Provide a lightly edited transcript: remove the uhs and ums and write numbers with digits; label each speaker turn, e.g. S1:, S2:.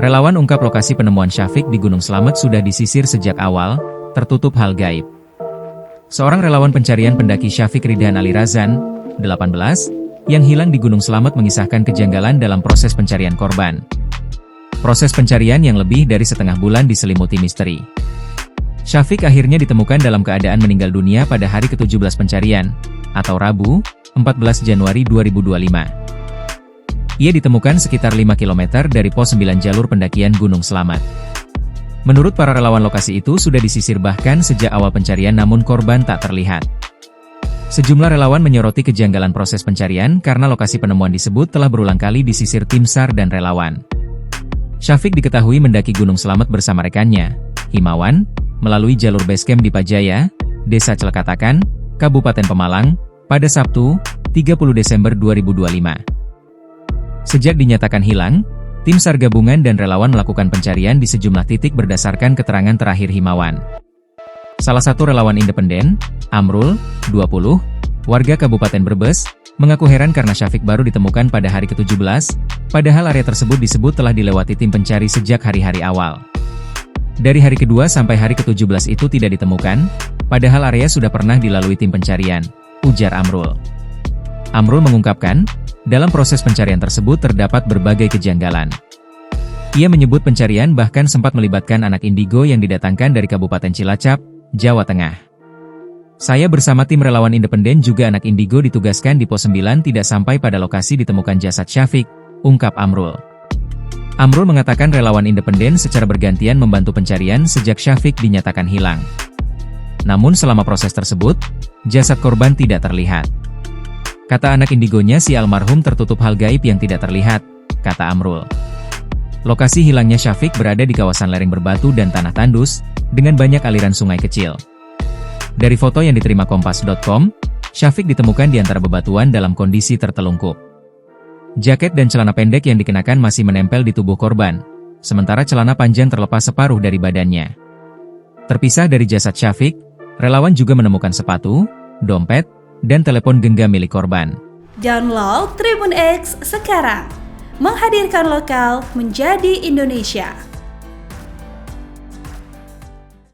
S1: Relawan ungkap lokasi penemuan Syafiq di Gunung Slamet sudah disisir sejak awal, tertutup hal gaib. Seorang relawan pencarian pendaki Syafiq Ridhan Ali Razan, 18, yang hilang di Gunung Slamet mengisahkan kejanggalan dalam proses pencarian korban. Proses pencarian yang lebih dari setengah bulan diselimuti misteri. Syafiq akhirnya ditemukan dalam keadaan meninggal dunia pada hari ke-17 pencarian, atau Rabu, 14 Januari 2025. Ia ditemukan sekitar 5 km dari pos 9 jalur pendakian Gunung Slamet. Menurut para relawan lokasi itu sudah disisir bahkan sejak awal pencarian namun korban tak terlihat. Sejumlah relawan menyoroti kejanggalan proses pencarian karena lokasi penemuan disebut telah berulang kali disisir tim SAR dan relawan. Syafiq diketahui mendaki Gunung Slamet bersama rekannya, Himawan, melalui jalur basecamp di Pajaya, Desa Celekatakan, Kabupaten Pemalang, pada Sabtu, 30 Desember 2025. Sejak dinyatakan hilang, tim SAR gabungan dan relawan melakukan pencarian di sejumlah titik berdasarkan keterangan terakhir Himawan. Salah satu relawan independen, Amrul, 20, warga Kabupaten Brebes, mengaku heran karena Syafiq baru ditemukan pada hari ke-17, padahal area tersebut disebut telah dilewati tim pencari sejak hari-hari awal. Dari hari kedua sampai hari ke-17 itu tidak ditemukan, padahal area sudah pernah dilalui tim pencarian, ujar Amrul. Amrul mengungkapkan, dalam proses pencarian tersebut terdapat berbagai kejanggalan. Ia menyebut pencarian bahkan sempat melibatkan anak indigo yang didatangkan dari Kabupaten Cilacap, Jawa Tengah. Saya bersama tim relawan independen juga anak indigo ditugaskan di pos 9 tidak sampai pada lokasi ditemukan jasad Syafiq, ungkap Amrul. Amrul mengatakan relawan independen secara bergantian membantu pencarian sejak Syafiq dinyatakan hilang. Namun selama proses tersebut, jasad korban tidak terlihat. Kata anak indigonya si almarhum tertutup hal gaib yang tidak terlihat, kata Amrul. Lokasi hilangnya Syafiq berada di kawasan lereng berbatu dan tanah tandus, dengan banyak aliran sungai kecil. Dari foto yang diterima Kompas.com, Syafiq ditemukan di antara bebatuan dalam kondisi tertelungkup. Jaket dan celana pendek yang dikenakan masih menempel di tubuh korban, sementara celana panjang terlepas separuh dari badannya. Terpisah dari jasad Syafiq, relawan juga menemukan sepatu, dompet, dan telepon genggam milik korban.
S2: Download Tribun X sekarang, menghadirkan lokal menjadi Indonesia.